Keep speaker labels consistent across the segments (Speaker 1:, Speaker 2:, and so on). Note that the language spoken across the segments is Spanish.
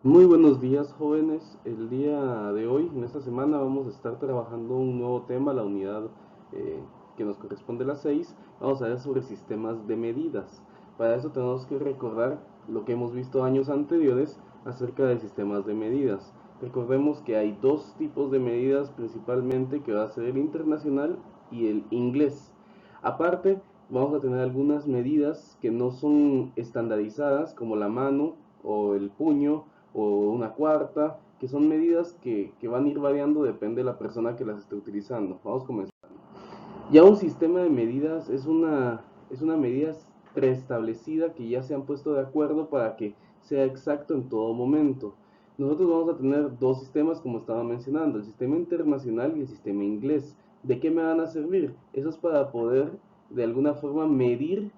Speaker 1: Muy buenos días, jóvenes. El día de hoy, en esta semana, vamos a estar trabajando un nuevo tema, la unidad eh, que nos corresponde a las 6. Vamos a ver sobre sistemas de medidas. Para eso tenemos que recordar lo que hemos visto años anteriores acerca de sistemas de medidas. Recordemos que hay dos tipos de medidas principalmente, que va a ser el internacional y el inglés. Aparte, vamos a tener algunas medidas que no son estandarizadas, como la mano o el puño o una cuarta, que son medidas que van a ir variando, depende de la persona que las esté utilizando. Vamos a comenzar. Ya un sistema de medidas es una medida preestablecida que ya se han puesto de acuerdo para que sea exacto en todo momento. Nosotros vamos a tener dos sistemas, como estaba mencionando, el sistema internacional y el sistema inglés. ¿De qué me van a servir? Eso es para poder de alguna forma medir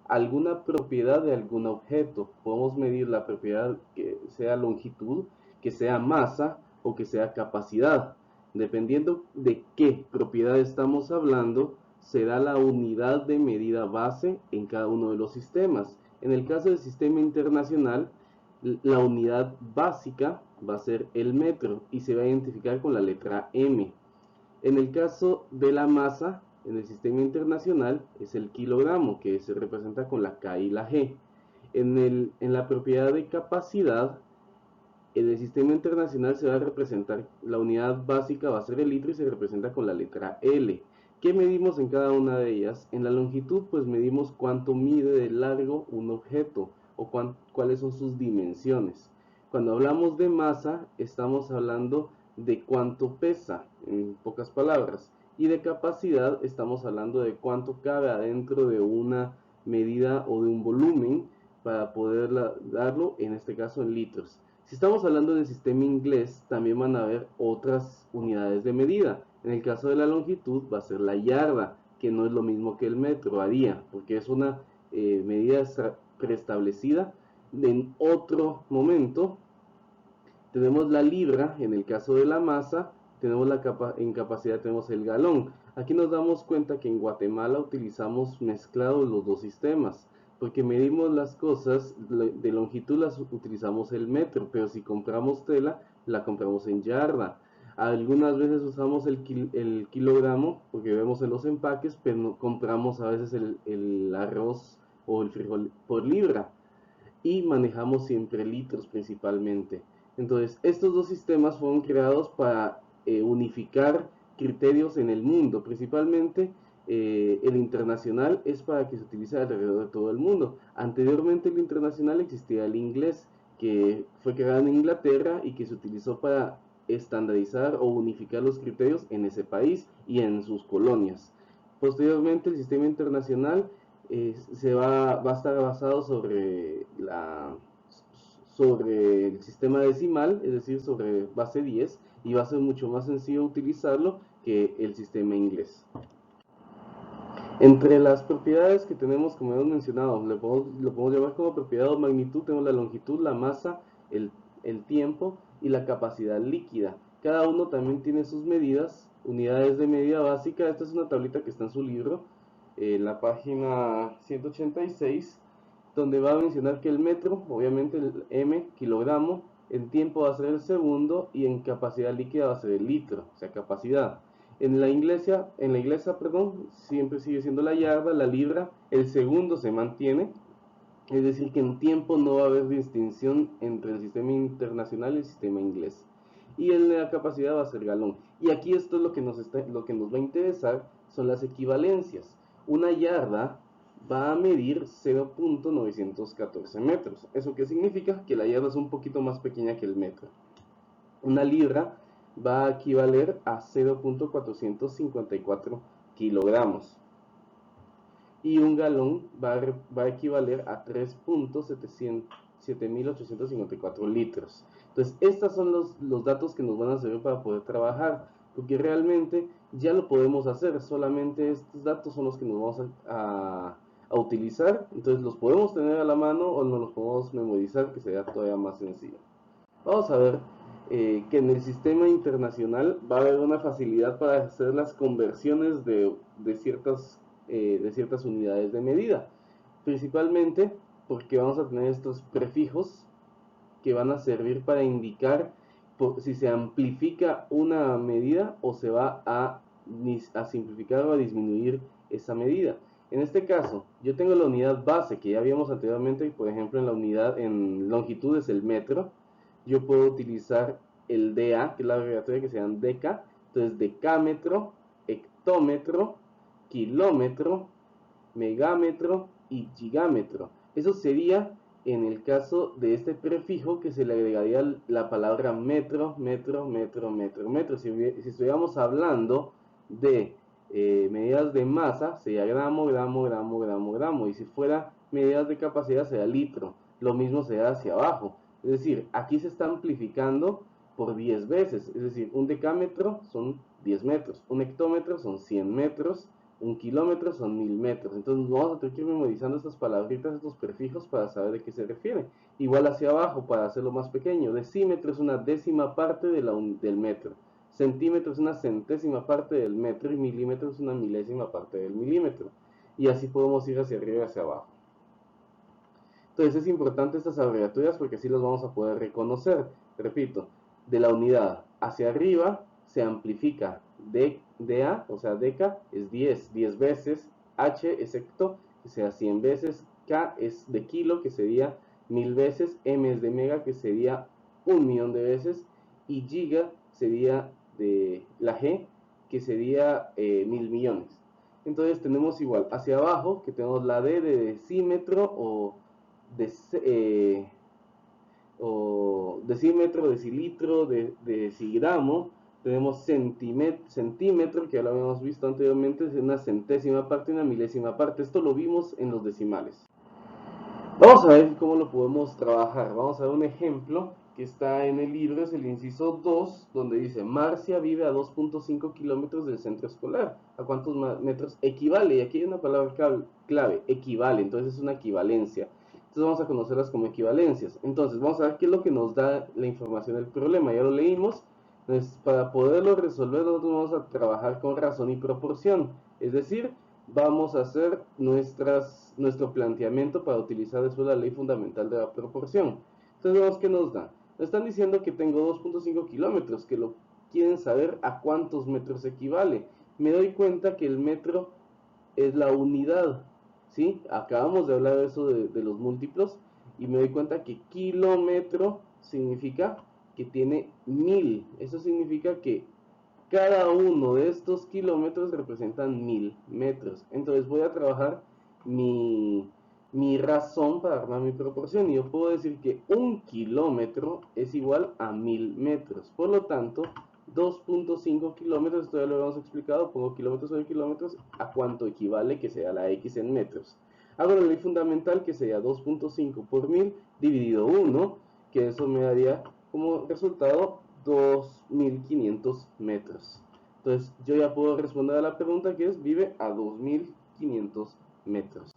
Speaker 1: alguna propiedad de algún objeto. Podemos medir la propiedad que sea longitud, que sea masa o que sea capacidad. Dependiendo de qué propiedad estamos hablando, será la unidad de medida base en cada uno de los sistemas. En el caso del sistema internacional, la unidad básica va a ser el metro y se va a identificar con la letra M. En el caso de la masa, en el sistema internacional, es el kilogramo, que se representa con la K y la G. En la propiedad de capacidad, en el sistema internacional se va a representar, la unidad básica va a ser el litro y se representa con la letra L. ¿Qué medimos en cada una de ellas? En la longitud, pues medimos cuánto mide de largo un objeto o cuáles son sus dimensiones. Cuando hablamos de masa, estamos hablando de cuánto pesa, en pocas palabras. Y de capacidad, estamos hablando de cuánto cabe adentro de una medida o de un volumen para poder darlo, en este caso en litros. Si estamos hablando del sistema inglés, también van a haber otras unidades de medida. En el caso de la longitud va a ser la yarda, que no es lo mismo que el metro, varía, porque es una medida preestablecida. En otro momento tenemos la libra, en el caso de la masa, tenemos en capacidad tenemos el galón. Aquí nos damos cuenta que en Guatemala utilizamos mezclados los dos sistemas, porque medimos las cosas de longitud, las utilizamos el metro, pero si compramos tela, la compramos en yarda. Algunas veces usamos el kilogramo, porque vemos en los empaques, pero no compramos a veces el arroz o el frijol por libra y manejamos siempre litros principalmente. Entonces, estos dos sistemas fueron creados para unificar criterios en el mundo, principalmente el internacional es para que se utilice alrededor de todo el mundo. Anteriormente el internacional existía el inglés, que fue creado en Inglaterra y que se utilizó para estandarizar o unificar los criterios en ese país y en sus colonias. Posteriormente el sistema internacional va a estar basado sobre el sistema decimal, es decir, sobre base 10, y va a ser mucho más sencillo utilizarlo que el sistema inglés. Entre las propiedades que tenemos, como hemos mencionado, lo podemos llamar como propiedad o magnitud, tenemos la longitud, la masa, el, el tiempo y la capacidad líquida. Cada uno también tiene sus medidas, unidades de medida básica. Esta es una tablita que está en su libro, en la página 186, donde va a mencionar que el metro, obviamente el M, kilogramo, en tiempo va a ser el segundo y en capacidad líquida va a ser el litro, o sea, capacidad. En la iglesia, perdón, siempre sigue siendo la yarda, la libra, el segundo se mantiene, es decir, que en tiempo no va a haber distinción entre el sistema internacional y el sistema inglés. Y en la capacidad va a ser galón. Y aquí esto es lo que nos va a interesar, son las equivalencias. Una yarda va a medir 0.914 metros. ¿Eso qué significa? Que la yarda es un poquito más pequeña que el metro. Una libra va a equivaler a 0.454 kilogramos y un galón va a equivaler a 3.7854 litros. Entonces, estos son los datos que nos van a servir para poder trabajar, porque realmente ya lo podemos hacer, solamente estos datos son los que nos vamos a utilizar, entonces los podemos tener a la mano o nos los podemos memorizar, que sería todavía más sencillo. Vamos a ver que en el sistema internacional va a haber una facilidad para hacer las conversiones de ciertas unidades de medida, principalmente porque vamos a tener estos prefijos que van a servir para indicar si se amplifica una medida o se va a simplificar o a disminuir esa medida. En este caso, yo tengo la unidad base que ya vimos anteriormente, por ejemplo en la unidad en longitud es el metro. Yo puedo utilizar el DA, que es la abreviatura que se llama deca. Entonces decámetro, hectómetro, kilómetro, megámetro y gigámetro. Eso sería en el caso de este prefijo que se le agregaría la palabra metro, metro, metro, metro, metro. Si estuviéramos hablando de medidas de masa, sería gramo, gramo, gramo, gramo, gramo. Y si fuera medidas de capacidad, sería litro. Lo mismo sería hacia abajo. Es decir, aquí se está amplificando por 10 veces. Es decir, un decámetro son 10 metros, un hectómetro son 100 metros, un kilómetro son 1000 metros. Entonces vamos a tener que ir memorizando estas palabritas, estos prefijos para saber de qué se refiere. Igual hacia abajo para hacerlo más pequeño. Decímetro es una décima parte del metro. Centímetro es una centésima parte del metro y milímetro es una milésima parte del milímetro. Y así podemos ir hacia arriba y hacia abajo. Entonces es importante estas abreviaturas porque así las vamos a poder reconocer. Repito, de la unidad hacia arriba se amplifica DA, o sea, deca es 10, 10 veces, H es hecto, que sea 100 veces, K es de kilo, que sería 1000 veces, M es de mega, que sería 1.000.000 de veces, y giga sería de la G, que sería 1000 millones. Entonces tenemos igual hacia abajo, que tenemos la D de decímetro o decímetro, decilitro, decigramo. Tenemos centímetro, que ya lo habíamos visto anteriormente, es una centésima parte, una milésima parte. Esto lo vimos en los decimales. Vamos a ver cómo lo podemos trabajar. Vamos a ver un ejemplo que está en el libro, es el inciso 2, donde dice: Marcia vive a 2.5 kilómetros del centro escolar. ¿A cuántos metros equivale? Y aquí hay una palabra clave, equivale. Entonces es una equivalencia. Entonces vamos a conocerlas como equivalencias. Entonces vamos a ver qué es lo que nos da la información del problema. Ya lo leímos. Entonces, para poderlo resolver, nosotros vamos a trabajar con razón y proporción. Es decir, vamos a hacer nuestro planteamiento para utilizar después la ley fundamental de la proporción. Entonces vemos que nos da. Nos están diciendo que tengo 2.5 kilómetros, que lo quieren saber a cuántos metros equivale. Me doy cuenta que el metro es la unidad, ¿sí? Acabamos de hablar de eso de los múltiplos y me doy cuenta que kilómetro significa que tiene 1000. Eso significa que cada uno de estos kilómetros representan 1000 metros. Entonces voy a trabajar mi razón para armar mi proporción. Y yo puedo decir que un kilómetro es igual a 1000 metros. Por lo tanto, 2.5 kilómetros, esto ya lo habíamos explicado, pongo kilómetros sobre kilómetros, a cuánto equivale, que sea la X en metros. Hago la ley fundamental, que sería 2.5 por 1000 dividido 1, que eso me daría como resultado 2500 metros. Entonces yo ya puedo responder a la pregunta, que es: vive a 2500 metros.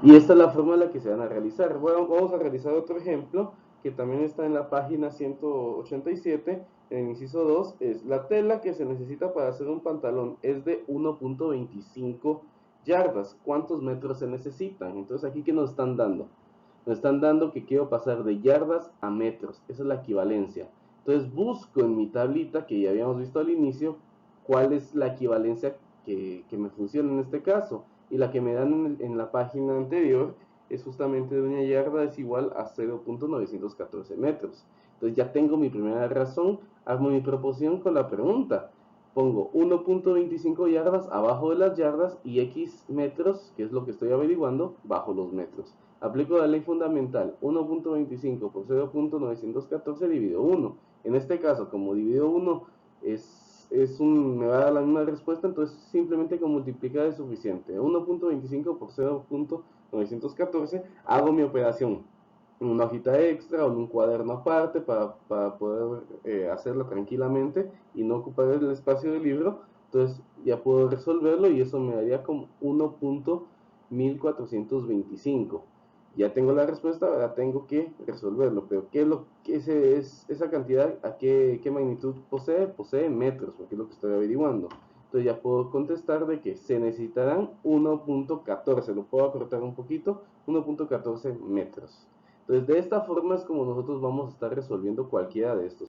Speaker 1: Y esta es la forma en la que se van a realizar. Bueno, vamos a realizar otro ejemplo que también está en la página 187, en el inciso 2, es: la tela que se necesita para hacer un pantalón es de 1.25 yardas. ¿Cuántos metros se necesitan? Entonces aquí, ¿qué nos están dando? Nos están dando que quiero pasar de yardas a metros. Esa es la equivalencia. Entonces busco en mi tablita, que ya habíamos visto al inicio, cuál es la equivalencia que me funciona en este caso. Y la que me dan en la página anterior es justamente de una yarda es igual a 0.914 metros. Entonces ya tengo mi primera razón, armo mi proporción con la pregunta. Pongo 1.25 yardas abajo de las yardas y X metros, que es lo que estoy averiguando, bajo los metros. Aplico la ley fundamental: 1.25 por 0.914 dividido 1. En este caso, como dividido 1 me va a dar la misma respuesta, entonces simplemente con multiplicar es suficiente. 1.25 por 0.914, hago mi operación en una hojita extra o en un cuaderno aparte para poder hacerla tranquilamente y no ocupar el espacio del libro. Entonces ya puedo resolverlo y eso me daría como 1.1425. Ya tengo la respuesta, ahora tengo que resolverlo. Pero ¿qué es lo que esa cantidad? ¿A qué magnitud posee? Posee metros, porque es lo que estoy averiguando. Entonces ya puedo contestar de que se necesitarán 1.14, lo puedo acortar un poquito, 1.14 metros. Entonces, de esta forma es como nosotros vamos a estar resolviendo cualquiera de estos